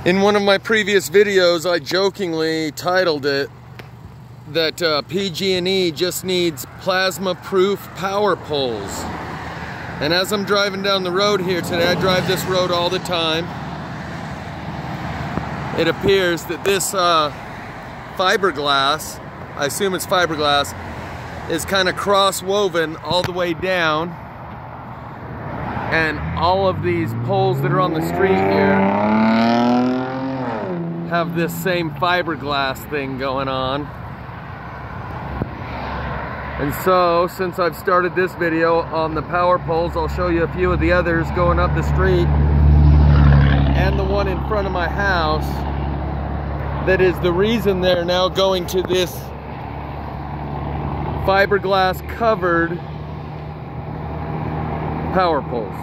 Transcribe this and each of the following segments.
In one of my previous videos, I jokingly titled it that PG&E just needs plasma-proof power poles. And as I'm driving down the road here today, I drive this road all the time, it appears that this fiberglass, I assume it's fiberglass, is kind of cross-woven all the way down. And all of these poles that are on the street here have this same fiberglass thing going on. And so, since I've started this video on the power poles, I'll show you a few of the others going up the street and the one in front of my house that is the reason they're now going to this fiberglass covered power poles.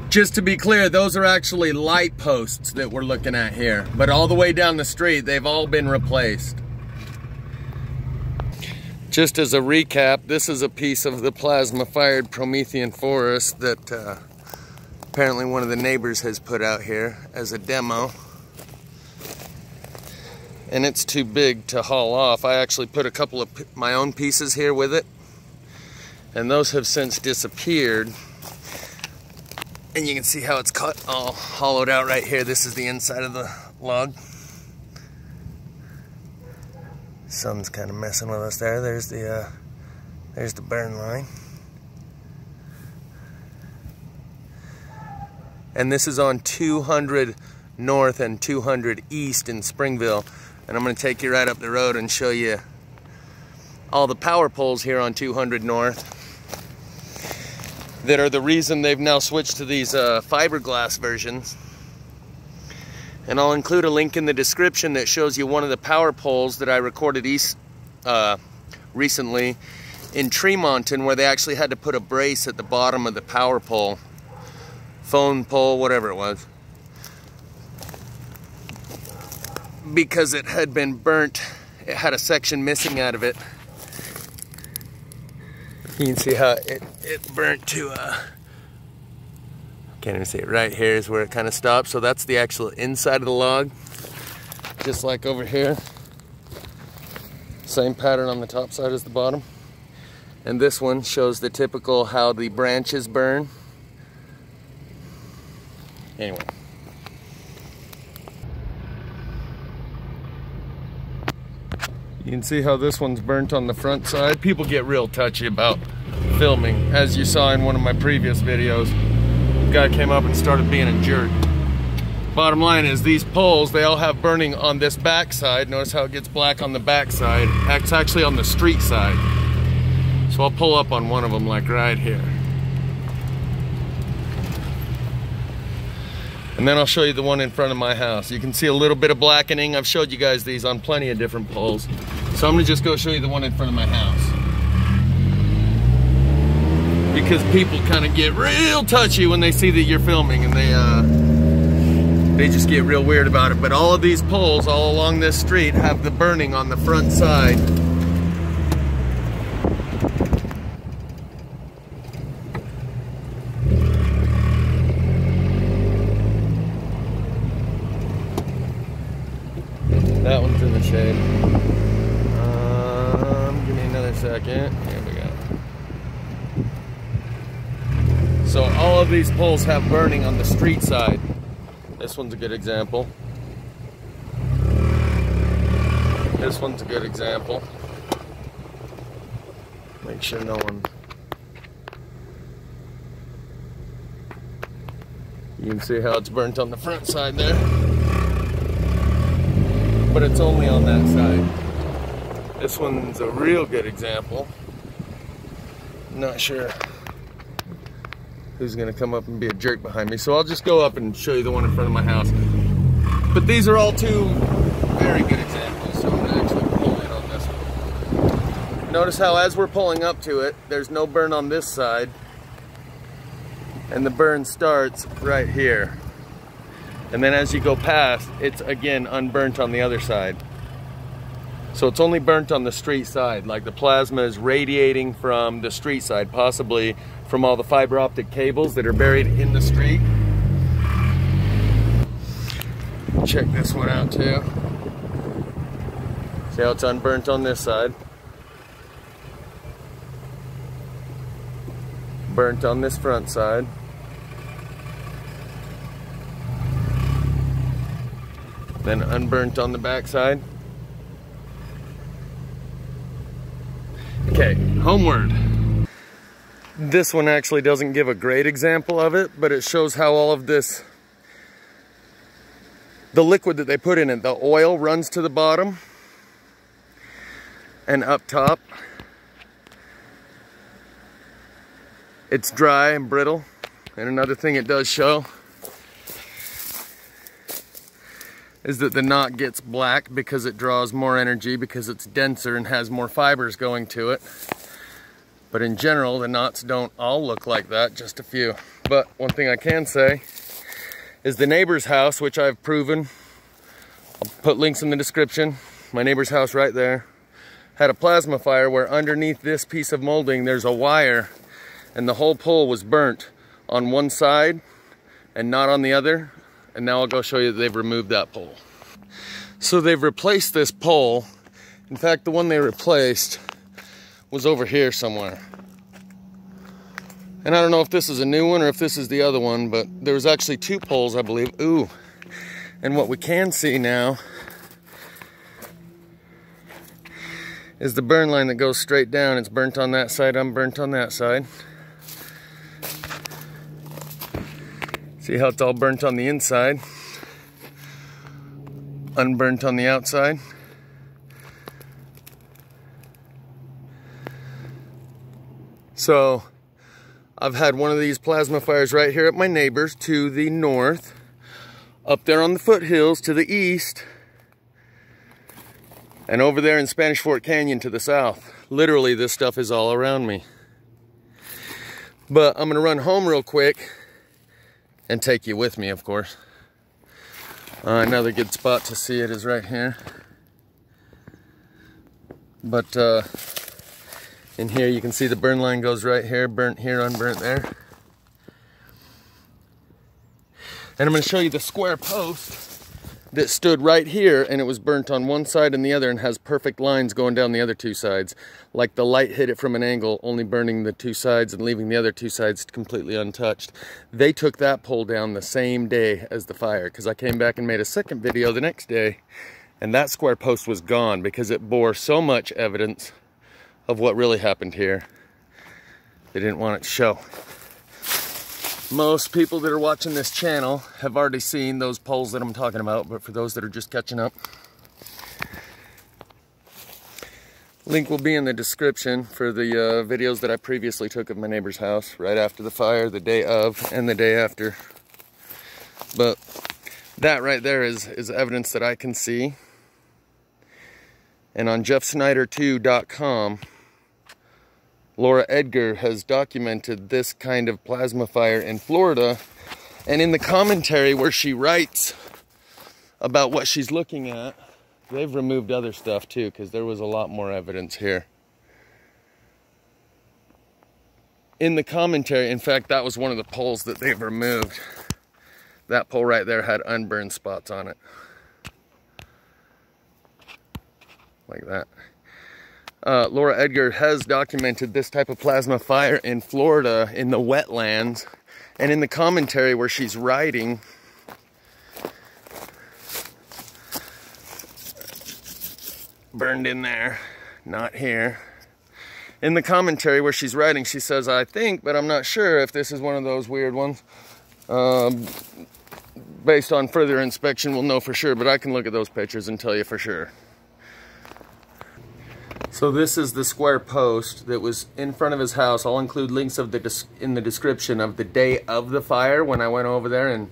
Just to be clear, those are actually light posts that we're looking at here, but all the way down the street they've all been replaced. Just as a recap, this is a piece of the plasma fired Promethean forest that apparently one of the neighbors has put out here as a demo, and it's too big to haul off. I actually put a couple of my own pieces here with it, and those have since disappeared. And you can see how it's cut, all hollowed out right here. This is the inside of the log. Sun's kind of messing with us there. There's the burn line. And this is on 200 North and 200 East in Springville. And I'm going to take you right up the road and show you all the power poles here on 200 North that are the reason they've now switched to these fiberglass versions. And I'll include a link in the description that shows you one of the power poles that I recorded recently in Tremonton, where they actually had to put a brace at the bottom of the power pole, phone pole, whatever it was, because it had been burnt. It had a section missing out of it. You can see how it burnt to, can't even see it, right here is where it kind of stops. So that's the actual inside of the log, just like over here. Same pattern on the top side as the bottom. And this one shows the typical how the branches burn. Anyway. You can see how this one's burnt on the front side. People get real touchy about filming, as you saw in one of my previous videos. The guy came up and started being a jerk. Bottom line is, these poles, they all have burning on this back side. Notice how it gets black on the back side. It's actually on the street side. So I'll pull up on one of them, like right here. And then I'll show you the one in front of my house. You can see a little bit of blackening. I've showed you guys these on plenty of different poles. So I'm gonna just go show you the one in front of my house, because people kind of get real touchy when they see that you're filming, and they just get real weird about it. But all of these poles all along this street have the burning on the front side. That one's in the shade. Give me another second. Here we go. So all of these poles have burning on the street side. This one's a good example. This one's a good example. Make sure no one... You can see how it's burnt on the front side there. But it's only on that side. This one's a real good example. Not sure who's gonna come up and be a jerk behind me, so I'll just go up and show you the one in front of my house. But these are all two very good examples, so I'm gonna actually pull in on this one. Notice how as we're pulling up to it, there's no burn on this side, and the burn starts right here. And then as you go past, it's again unburnt on the other side. So it's only burnt on the street side, like the plasma is radiating from the street side, possibly from all the fiber optic cables that are buried in the street. check this one out too. See how it's unburnt on this side. Burnt on this front side. Then unburnt on the back side. Okay, homeward. This one actually doesn't give a great example of it, but it shows how all of this, the liquid that they put in it, the oil runs to the bottom and up top. It's dry and brittle. And another thing it does show is that the knot gets black because it draws more energy because it's denser and has more fibers going to it. But in general, the knots don't all look like that, just a few. But one thing I can say is the neighbor's house, which I've proven, I'll put links in the description, my neighbor's house right there, had a plasma fire where underneath this piece of molding there's a wire and the whole pole was burnt on one side and not on the other. And now I'll go show you that they've removed that pole. So they've replaced this pole. In fact, the one they replaced was over here somewhere. And I don't know if this is a new one or if this is the other one, but there was actually two poles, I believe. Ooh. And what we can see now is the burn line that goes straight down. It's burnt on that side, unburnt on that side. See how it's all burnt on the inside, unburnt on the outside. So I've had one of these plasma fires right here at my neighbor's to the north, up there on the foothills to the east, and over there in Spanish Fort Canyon to the south. Literally, this stuff is all around me. But I'm gonna run home real quick and take you with me, of course. Another good spot to see it is right here. But in here you can see the burn line goes right here, burnt here, unburnt there. And I'm going to show you the square post that stood right here, and it was burnt on one side and the other and has perfect lines going down the other two sides. Like the light hit it from an angle, only burning the two sides and leaving the other two sides completely untouched. They took that pole down the same day as the fire, because I came back and made a second video the next day, and that square post was gone because it bore so much evidence of what really happened here. They didn't want it to show. Most people that are watching this channel have already seen those poles that I'm talking about, but for those that are just catching up, link will be in the description for the videos that I previously took of my neighbor's house, right after the fire, the day of, and the day after. But that right there is evidence that I can see. And on JeffSnyder2.com, Laura Edgar has documented this kind of plasma fire in Florida, and in the commentary where she writes about what she's looking at, they've removed other stuff too, because there was a lot more evidence here. In the commentary, in fact, that was one of the poles that they've removed. That pole right there had unburned spots on it. Like that. Laura Edgar has documented this type of plasma fire in Florida in the wetlands, and in the commentary where she's writing, burned in there, not here. In the commentary where she's writing, she says, I think, but I'm not sure if this is one of those weird ones. Based on further inspection, we'll know for sure, but I can look at those pictures and tell you for sure. So this is the square post that was in front of his house. I'll include links of in the description of the day of the fire when I went over there and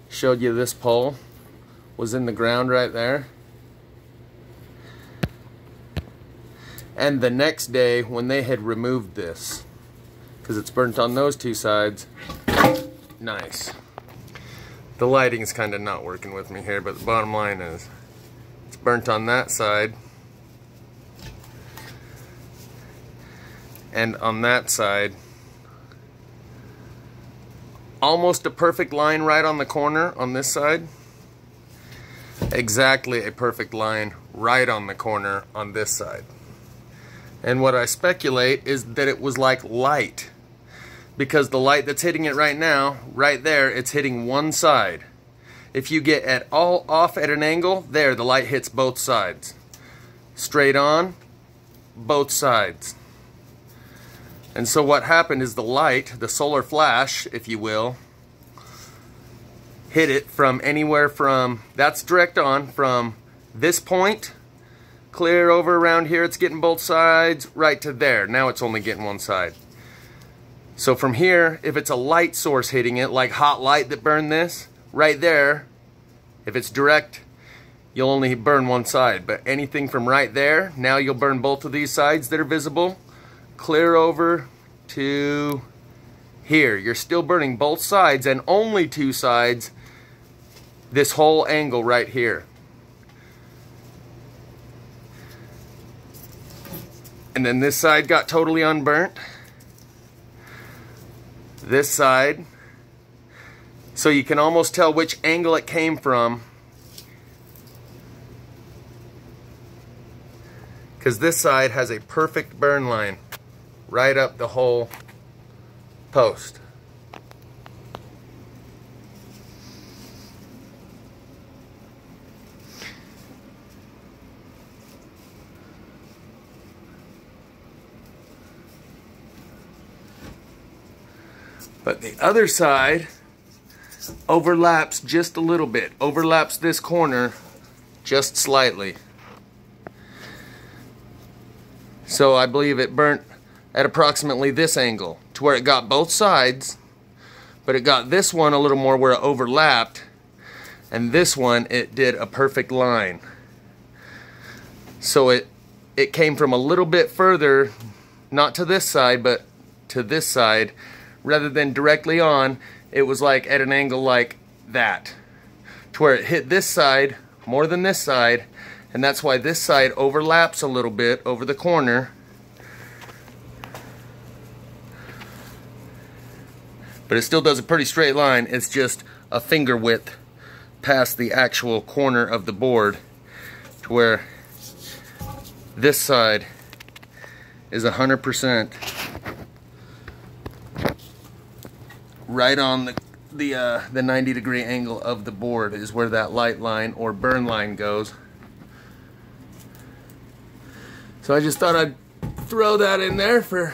showed you this pole was in the ground right there. And the next day when they had removed this, because it's burnt on those two sides. Nice. The lighting's kind of not working with me here, but the bottom line is it's burnt on that side. And on that side, almost a perfect line right on the corner on this side. exactly a perfect line right on the corner on this side. And what I speculate is that it was like light, because the light that's hitting it right now, right there, it's hitting one side. If you get at all off at an angle, there, the light hits both sides. Straight on, both sides. And so what happened is the light, the solar flash, if you will, hit it from anywhere from, that's direct on, from this point, clear over around here, it's getting both sides, right to there. Now it's only getting one side. So from here, if it's a light source hitting it, like hot light that burned this, right there, if it's direct, you'll only burn one side. But anything from right there, now you'll burn both of these sides that are visible, clear over to here. You're still burning both sides, and only two sides, this whole angle right here. And then this side got totally unburnt. This side. So you can almost tell which angle it came from, because this side has a perfect burn line right up the whole post. But the other side overlaps just a little bit, overlaps this corner just slightly. So I believe it burnt at approximately this angle, to where it got both sides, but it got this one a little more where it overlapped, and this one it did a perfect line. So it came from a little bit further, not to this side, but to this side, rather than directly on. It was like at an angle like that, to where it hit this side more than this side, and that's why this side overlaps a little bit over the corner. But it still does a pretty straight line. It's just a finger width past the actual corner of the board, to where this side is 100% right on the 90-degree angle of the board is where that light line or burn line goes. So I just thought I'd throw that in there for,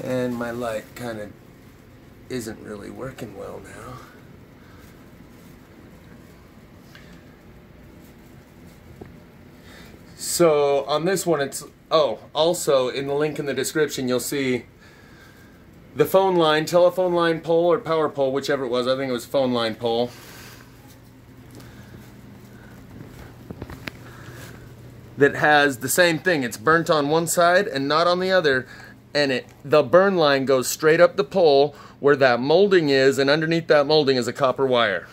and my light kind of isn't really working well now. So on this one, it's, oh, also in the link in the description you'll see the phone line, telephone line pole or power pole, whichever it was. I think it was phone line pole. That has the same thing. It's burnt on one side and not on the other, and the burn line goes straight up the pole where that molding is, and underneath that molding is a copper wire.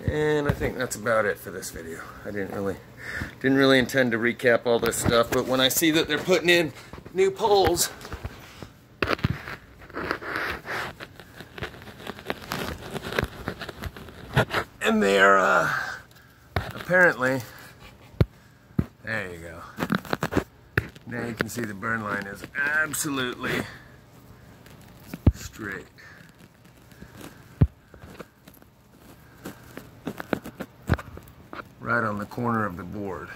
And I think that's about it for this video. I didn't really intend to recap all this stuff, but when I see that they're putting in new poles, and they're apparently, there you go. Now you can see the burn line is absolutely straight. Right on the corner of the board.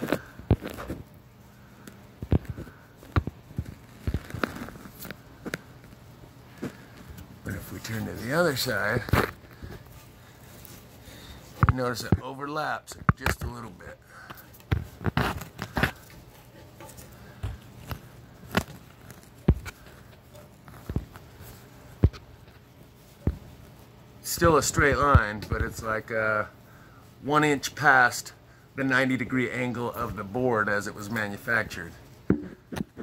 But if we turn to the other side, you notice it overlaps just a little bit. Still a straight line, but it's like 1 inch past the 90-degree angle of the board as it was manufactured.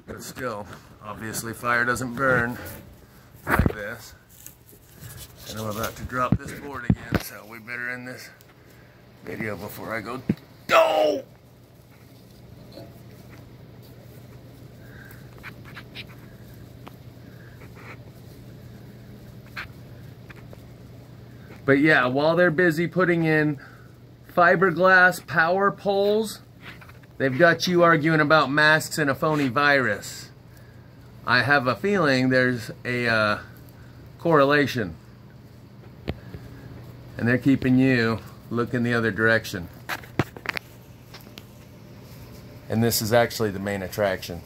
But still, obviously fire doesn't burn like this. And I'm about to drop this board again, so we better end this video before I go. Oh! But yeah, while they're busy putting in fiberglass power poles, they've got you arguing about masks and a phony virus. I have a feeling there's a correlation. And they're keeping you looking the other direction. And this is actually the main attraction.